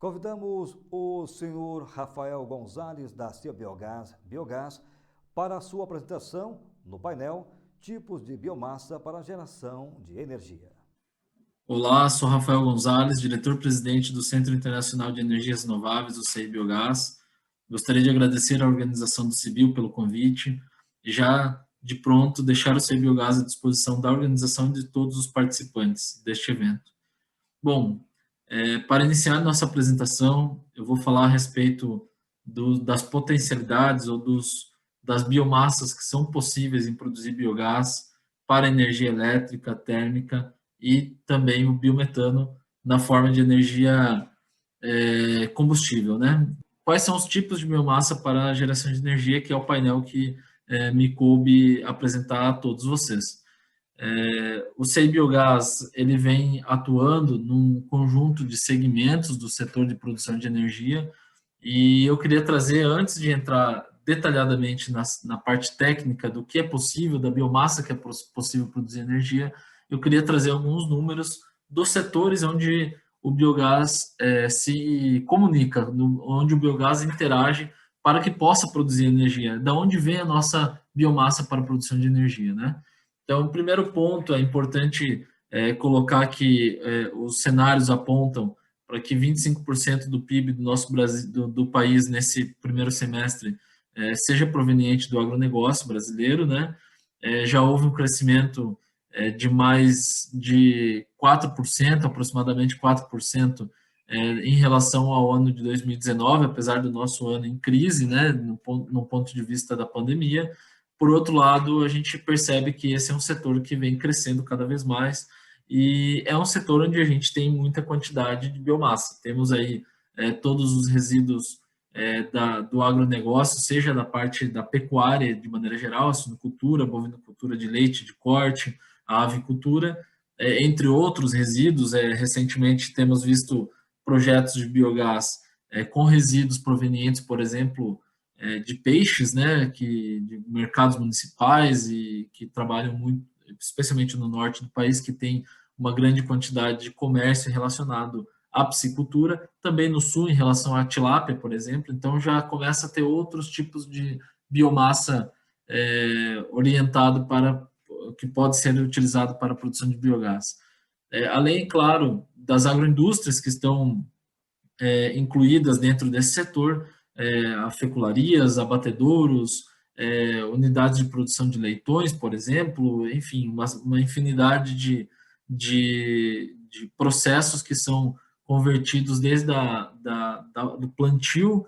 Convidamos o senhor Rafael Gonzalez da CIA Biogás para a sua apresentação no painel Tipos de Biomassa para Geração de Energia. Olá, sou Rafael Gonzalez, diretor-presidente do Centro Internacional de Energias Renováveis, o CI Biogás. Gostaria de agradecer à organização do CIBio pelo convite e já de pronto deixar o CI Biogás à disposição da organização e de todos os participantes deste evento. Bom, para iniciar nossa apresentação, eu vou falar a respeito das potencialidades ou das biomassas que são possíveis em produzir biogás para energia elétrica, térmica e também o biometano na forma de energia combustível, né? Quais são os tipos de biomassa para a geração de energia, que é o painel que me coube apresentar a todos vocês. O CI Biogás ele vem atuando num conjunto de segmentos do setor de produção de energia e eu queria trazer, antes de entrar detalhadamente na parte técnica do que é possível, da biomassa que é possível produzir energia, eu queria trazer alguns números dos setores onde o biogás se comunica, onde o biogás interage para que possa produzir energia. Da onde vem a nossa biomassa para a produção de energia, né? Então, o primeiro ponto é importante colocar que os cenários apontam para que 25% do PIB do nosso Brasil, do país nesse primeiro semestre seja proveniente do agronegócio brasileiro, né? Já houve um crescimento de mais de 4%, aproximadamente 4%, em relação ao ano de 2019, apesar do nosso ano em crise, né, no ponto de vista da pandemia. Por outro lado, a gente percebe que esse é um setor que vem crescendo cada vez mais e é um setor onde a gente tem muita quantidade de biomassa. Temos aí todos os resíduos do agronegócio, seja da parte da pecuária de maneira geral, a suinocultura, bovinocultura de leite, de corte, a avicultura, entre outros resíduos. Recentemente temos visto projetos de biogás com resíduos provenientes, por exemplo, de peixes, né, de mercados municipais e que trabalham muito, especialmente no norte do país, que tem uma grande quantidade de comércio relacionado à piscicultura, também no sul em relação à tilápia, por exemplo. Então já começa a ter outros tipos de biomassa orientado para que pode ser utilizado para a produção de biogás. Além, claro, das agroindústrias que estão incluídas dentro desse setor, a fecularias, abatedouros, unidades de produção de leitões, por exemplo, enfim, uma infinidade de processos que são convertidos desde do plantio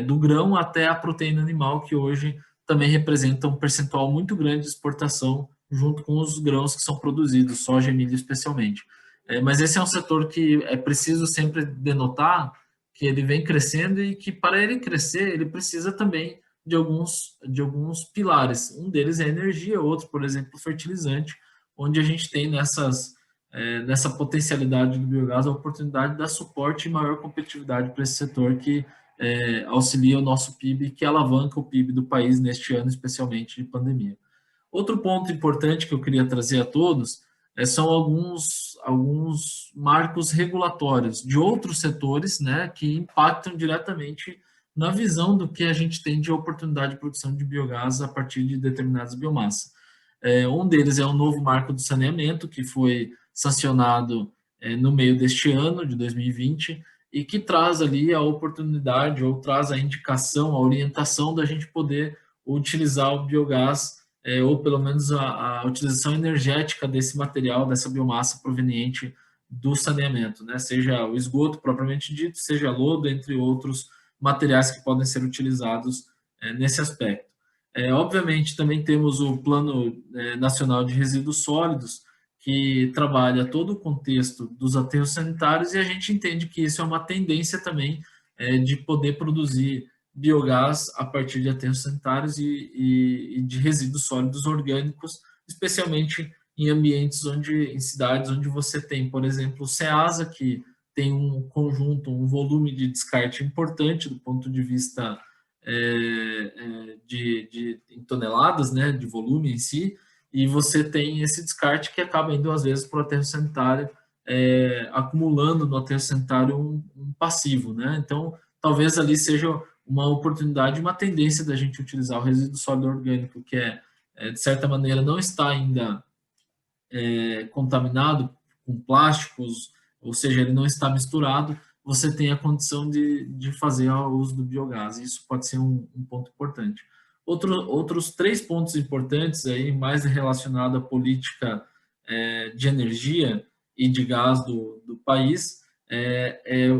do grão até a proteína animal, que hoje também representa um percentual muito grande de exportação junto com os grãos que são produzidos, soja e milho especialmente. Mas esse é um setor que é preciso sempre denotar que ele vem crescendo e que, para ele crescer, ele precisa também de alguns pilares. Um deles é a energia, outro, por exemplo, o fertilizante, onde a gente tem nessa potencialidade do biogás a oportunidade de dar suporte e maior competitividade para esse setor que auxilia o nosso PIB, que alavanca o PIB do país neste ano, especialmente de pandemia. Outro ponto importante que eu queria trazer a todos são alguns marcos regulatórios de outros setores, né, que impactam diretamente na visão do que a gente tem de oportunidade de produção de biogás a partir de determinadas biomassas. Um deles é o novo marco do saneamento, que foi sancionado no meio deste ano, de 2020, e que traz ali a oportunidade ou traz a indicação, a orientação da gente poder utilizar o biogás ou pelo menos a utilização energética desse material, dessa biomassa proveniente do saneamento, né? Seja o esgoto propriamente dito, seja lodo, entre outros materiais que podem ser utilizados nesse aspecto. Obviamente, também temos o Plano Nacional de Resíduos Sólidos, que trabalha todo o contexto dos aterros sanitários, e a gente entende que isso é uma tendência também de poder produzir biogás a partir de aterros sanitários e de resíduos sólidos orgânicos, especialmente em ambientes em cidades onde você tem, por exemplo, o Ceasa, que tem um conjunto, um volume de descarte importante do ponto de vista em toneladas, né, de volume em si, e você tem esse descarte que acaba indo às vezes para o aterro sanitário acumulando no aterro sanitário um passivo, né? Então, talvez ali seja uma oportunidade, uma tendência da gente utilizar o resíduo sólido orgânico, que de certa maneira, não está ainda contaminado com plásticos, ou seja, ele não está misturado, você tem a condição de fazer o uso do biogás. Isso pode ser um ponto importante. Outros 3 pontos importantes aí, mais relacionado à política de energia e de gás do país,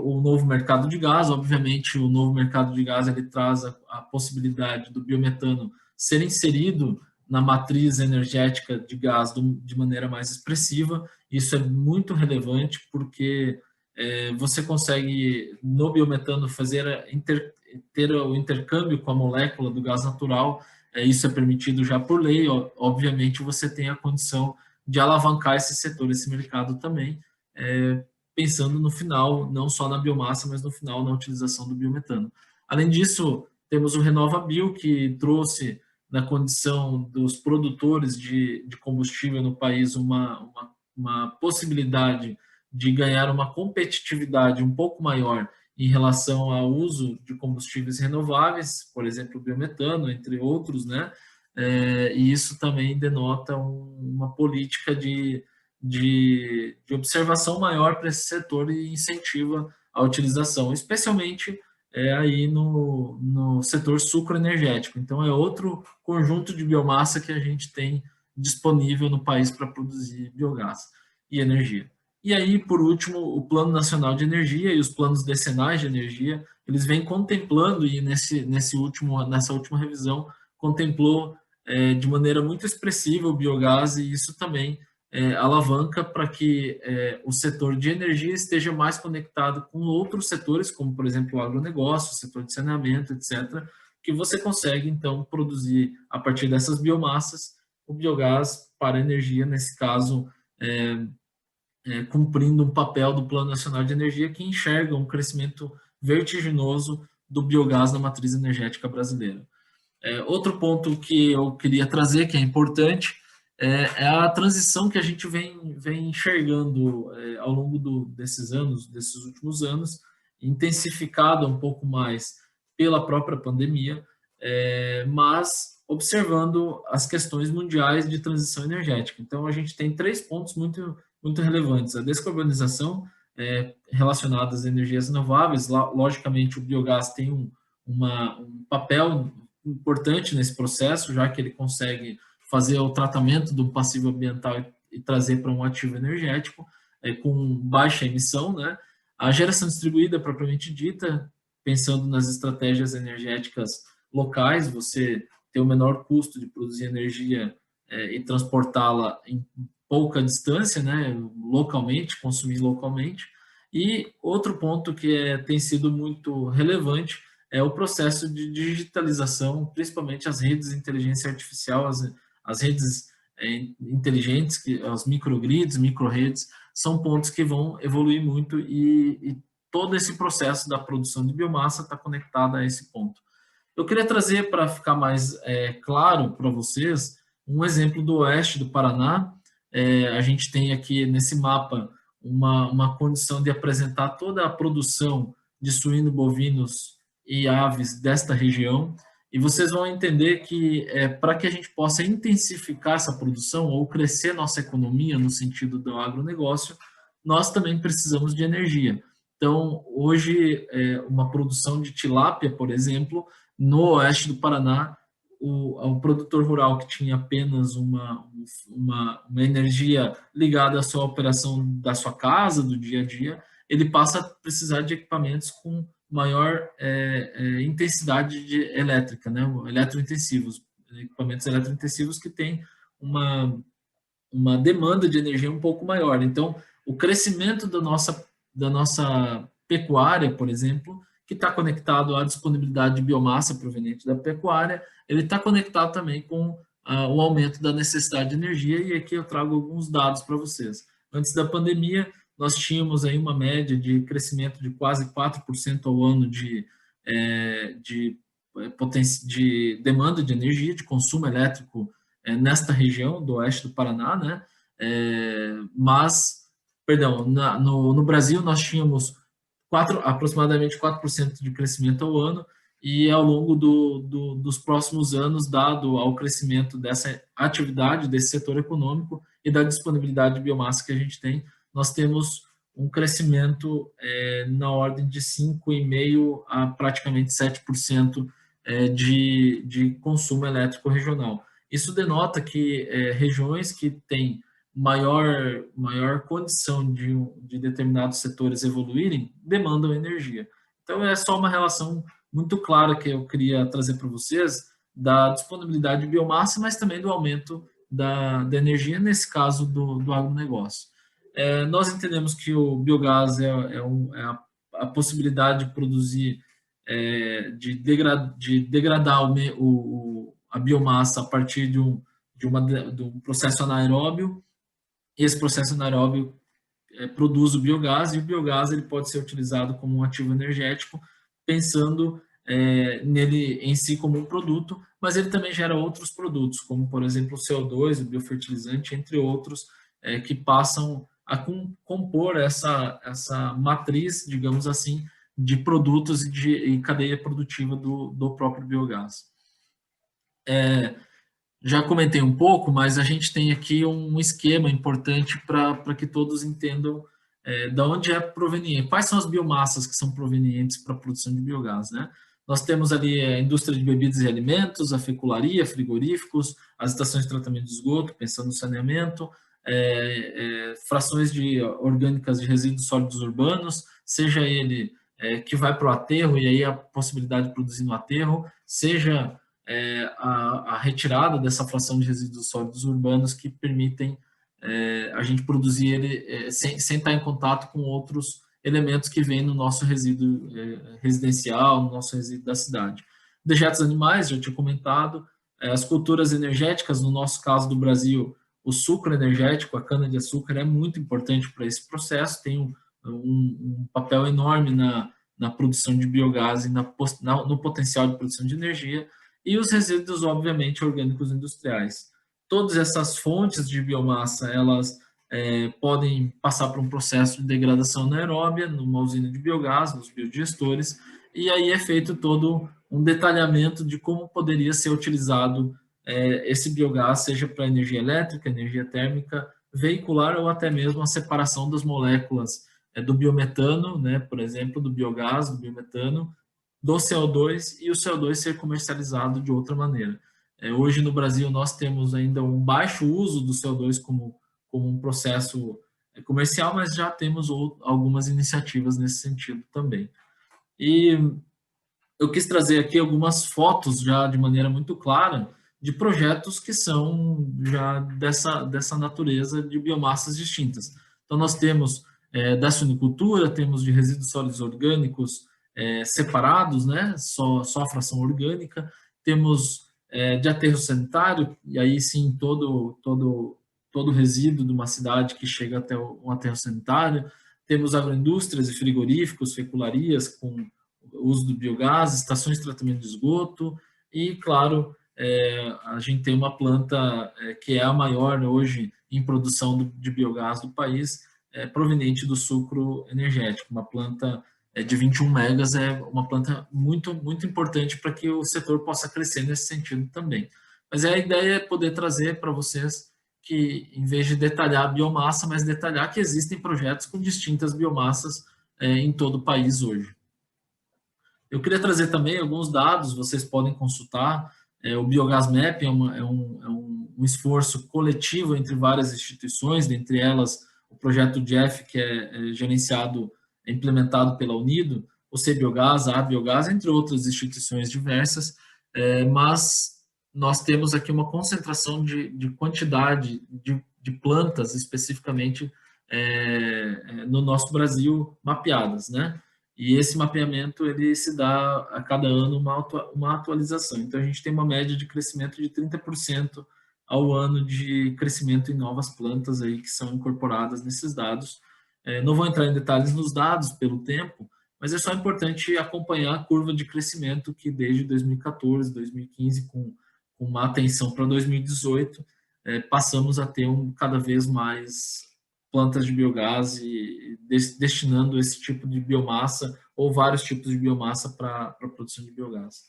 o novo mercado de gás. Obviamente, o novo mercado de gás ele traz a possibilidade do biometano ser inserido na matriz energética de gás de maneira mais expressiva. Isso é muito relevante porque você consegue, no biometano, ter o intercâmbio com a molécula do gás natural. Isso é permitido já por lei. Obviamente, você tem a condição de alavancar esse setor, esse mercado também, pensando no final, não só na biomassa, mas no final na utilização do biometano. Além disso, temos o RenovaBio, que trouxe na condição dos produtores de combustível no país uma possibilidade de ganhar uma competitividade um pouco maior em relação ao uso de combustíveis renováveis, por exemplo, o biometano, entre outros, né? E isso também denota uma política de observação maior para esse setor e incentiva a utilização, especialmente aí no setor sucroenergético. Então, é outro conjunto de biomassa que a gente tem disponível no país para produzir biogás e energia. E aí, por último, o Plano Nacional de Energia e os planos decenais de energia, eles vêm contemplando, e nessa última revisão, contemplou de maneira muito expressiva o biogás, e isso também alavanca para que o setor de energia esteja mais conectado com outros setores, como, por exemplo, o agronegócio, o setor de saneamento, etc., que você consegue, então, produzir, a partir dessas biomassas, o biogás para energia, nesse caso, cumprindo um papel do Plano Nacional de Energia, que enxerga um crescimento vertiginoso do biogás na matriz energética brasileira. Outro ponto que eu queria trazer, que é importante, é a transição que a gente vem enxergando ao longo desses últimos anos, intensificada um pouco mais pela própria pandemia, mas observando as questões mundiais de transição energética. Então, a gente tem 3 pontos muito, muito relevantes: a descarbonização relacionada às energias renováveis. Logicamente, o biogás tem um papel importante nesse processo, já que ele consegue fazer o tratamento do passivo ambiental e trazer para um ativo energético com baixa emissão, né? A geração distribuída, propriamente dita, pensando nas estratégias energéticas locais, você ter o menor custo de produzir energia e transportá-la em pouca distância, né? Localmente, consumir localmente. E outro ponto que tem sido muito relevante é o processo de digitalização, principalmente as redes de inteligência artificial, as redes inteligentes, as microgrids, microredes, são pontos que vão evoluir muito e todo esse processo da produção de biomassa está conectado a esse ponto. Eu queria trazer, para ficar mais claro para vocês, um exemplo do oeste do Paraná. A gente tem aqui nesse mapa uma condição de apresentar toda a produção de suínos, bovinos e aves desta região, e vocês vão entender que para que a gente possa intensificar essa produção ou crescer nossa economia no sentido do agronegócio, nós também precisamos de energia. Então, hoje, uma produção de tilápia, por exemplo, no oeste do Paraná, o produtor rural que tinha apenas uma energia ligada à sua operação da sua casa, do dia a dia, ele passa a precisar de equipamentos com maior intensidade elétrica, né? Eletrointensivos, equipamentos eletrointensivos que têm uma demanda de energia um pouco maior. Então, o crescimento da nossa pecuária, por exemplo, que está conectado à disponibilidade de biomassa proveniente da pecuária, ele está conectado também com o aumento da necessidade de energia, e aqui eu trago alguns dados para vocês. Antes da pandemia, nós tínhamos aí uma média de crescimento de quase 4% ao ano de demanda de energia, de consumo elétrico nesta região do oeste do Paraná, né? Mas perdão, no Brasil nós tínhamos aproximadamente 4% de crescimento ao ano, e ao longo dos próximos anos, dado ao crescimento dessa atividade, desse setor econômico e da disponibilidade de biomassa que a gente tem, nós temos um crescimento na ordem de 5,5% a praticamente 7% de consumo elétrico regional. Isso denota que regiões que têm maior condição de determinados setores evoluírem demandam energia. Então, é só uma relação muito clara que eu queria trazer para vocês da disponibilidade de biomassa, mas também do aumento da energia, nesse caso do agronegócio. Nós entendemos que o biogás é a possibilidade de produzir, de degradar a biomassa a partir de um processo anaeróbio. Esse processo anaeróbio produz o biogás, e o biogás ele pode ser utilizado como um ativo energético, pensando nele em si como um produto, mas ele também gera outros produtos, como, por exemplo, o CO2, o biofertilizante, entre outros, que passam a compor essa matriz, digamos assim, de produtos e cadeia produtiva do próprio biogás. Já comentei um pouco, mas a gente tem aqui um esquema importante para que todos entendam de onde é proveniente, quais são as biomassas que são provenientes para a produção de biogás, né? Nós temos ali a indústria de bebidas e alimentos, a fecularia, frigoríficos, as estações de tratamento de esgoto, pensando no saneamento, frações orgânicas de resíduos sólidos urbanos, seja ele que vai para o aterro, e aí a possibilidade de produzir no aterro, seja a retirada dessa fração de resíduos sólidos urbanos que permitem a gente produzir ele sem estar em contato com outros elementos que vêm no nosso resíduo residencial, no nosso resíduo da cidade. Dejetos animais, já tinha comentado, as culturas energéticas, no nosso caso do Brasil, o sucro energético, a cana-de-açúcar, é muito importante para esse processo, tem um papel enorme na produção de biogás e no potencial de produção de energia, e os resíduos, obviamente, orgânicos industriais. Todas essas fontes de biomassa, elas podem passar por um processo de degradação anaeróbia numa usina de biogás, nos biodigestores, e aí é feito todo um detalhamento de como poderia ser utilizado esse biogás, seja para energia elétrica, energia térmica, veicular, ou até mesmo a separação das moléculas do biometano, né, por exemplo, do biogás, do biometano, do CO2, e o CO2 ser comercializado de outra maneira. Hoje no Brasil nós temos ainda um baixo uso do CO2 como um processo comercial, mas já temos algumas iniciativas nesse sentido também. E eu quis trazer aqui algumas fotos já de maneira muito clara de projetos que são já dessa natureza de biomassas distintas. Então nós temos da suinicultura, temos de resíduos sólidos orgânicos separados, né, só a fração orgânica, temos de aterro sanitário, e aí sim todo resíduo de uma cidade que chega até um aterro sanitário, temos agroindústrias e frigoríficos, fecularias com o uso do biogás, estações de tratamento de esgoto, e claro, a gente tem uma planta que é a maior hoje em produção de biogás do país, proveniente do sucro energético, uma planta de 21 megas, é uma planta muito, muito importante para que o setor possa crescer nesse sentido também. Mas a ideia é poder trazer para vocês que, em vez de detalhar a biomassa, mas detalhar que existem projetos com distintas biomassas em todo o país hoje. Eu queria trazer também alguns dados, vocês podem consultar. O Biogás Map é um esforço coletivo entre várias instituições, dentre elas o projeto JEF, que é gerenciado, implementado pela Unido, o CBiogás, a Biogás, entre outras instituições diversas, mas nós temos aqui uma concentração de quantidade de plantas, especificamente no nosso Brasil, mapeadas, né? E esse mapeamento ele se dá a cada ano uma atualização. Então, a gente tem uma média de crescimento de 30% ao ano de crescimento em novas plantas aí que são incorporadas nesses dados. Não vou entrar em detalhes nos dados pelo tempo, mas é só importante acompanhar a curva de crescimento que desde 2014, 2015, com uma atenção para 2018, passamos a ter cada vez mais plantas de biogás e destinando esse tipo de biomassa ou vários tipos de biomassa para a produção de biogás.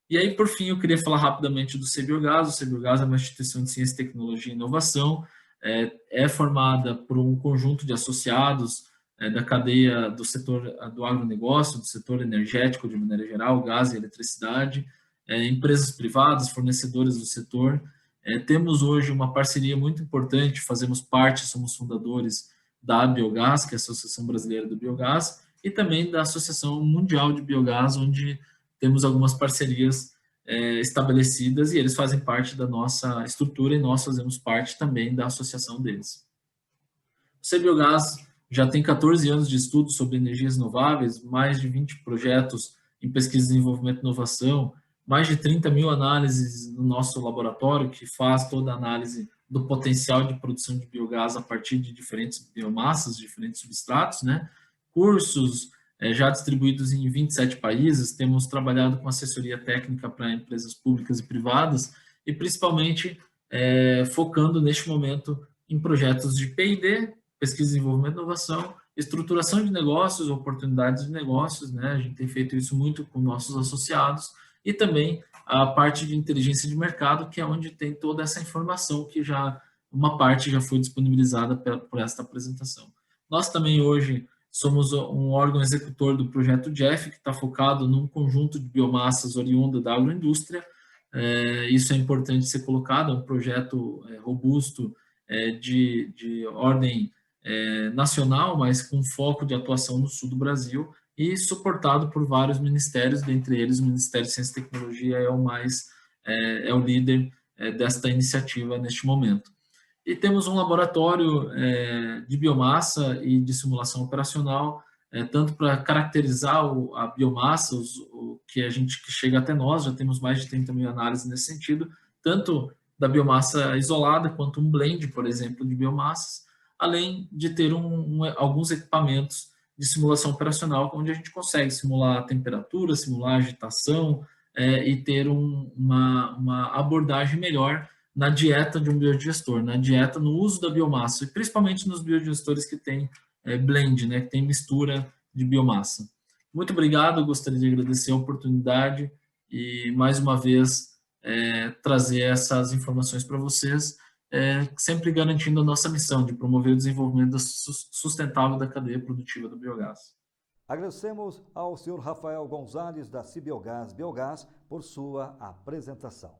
E aí, por fim, eu queria falar rapidamente do CBiogás. O CBiogás é uma instituição de ciência, tecnologia e inovação, é formada por um conjunto de associados da cadeia do setor do agronegócio, do setor energético de maneira geral, gás e eletricidade, empresas privadas, fornecedores do setor. Temos hoje uma parceria muito importante, fazemos parte, somos fundadores da Biogás, que é a Associação Brasileira do Biogás, e também da Associação Mundial de Biogás, onde temos algumas parcerias estabelecidas e eles fazem parte da nossa estrutura e nós fazemos parte também da associação deles. O CBiogás já tem 14 anos de estudo sobre energias renováveis, mais de 20 projetos em pesquisa, desenvolvimento e inovação, mais de 30 mil análises no nosso laboratório, que faz toda a análise do potencial de produção de biogás a partir de diferentes biomassas, diferentes substratos, né? Cursos já distribuídos em 27 países, temos trabalhado com assessoria técnica para empresas públicas e privadas, e principalmente focando neste momento em projetos de P&D, pesquisa, desenvolvimento e inovação, estruturação de negócios, oportunidades de negócios, né? A gente tem feito isso muito com nossos associados, e também a parte de inteligência de mercado, que é onde tem toda essa informação que uma parte já foi disponibilizada por esta apresentação. Nós também hoje somos um órgão executor do projeto JEF, que está focado num conjunto de biomassas oriunda da agroindústria. Isso é importante ser colocado, é um projeto robusto de ordem nacional, mas com foco de atuação no sul do Brasil, e suportado por vários ministérios, dentre eles o Ministério de Ciência e Tecnologia é o líder desta iniciativa neste momento. E temos um laboratório de biomassa e de simulação operacional, tanto para caracterizar a biomassa, o que chega até nós, já temos mais de 30 mil análises nesse sentido, tanto da biomassa isolada, quanto um blend, por exemplo, de biomassas, além de ter alguns equipamentos de simulação operacional, onde a gente consegue simular a temperatura, simular a agitação e ter uma abordagem melhor na dieta de um biodigestor, na dieta, no uso da biomassa, e principalmente nos biodigestores que tem blend, né, que tem mistura de biomassa. Muito obrigado, gostaria de agradecer a oportunidade e, mais uma vez, trazer essas informações para vocês, sempre garantindo a nossa missão de promover o desenvolvimento sustentável da cadeia produtiva do biogás. Agradecemos ao senhor Rafael Gonzalez, da CBiogás Biogás, por sua apresentação.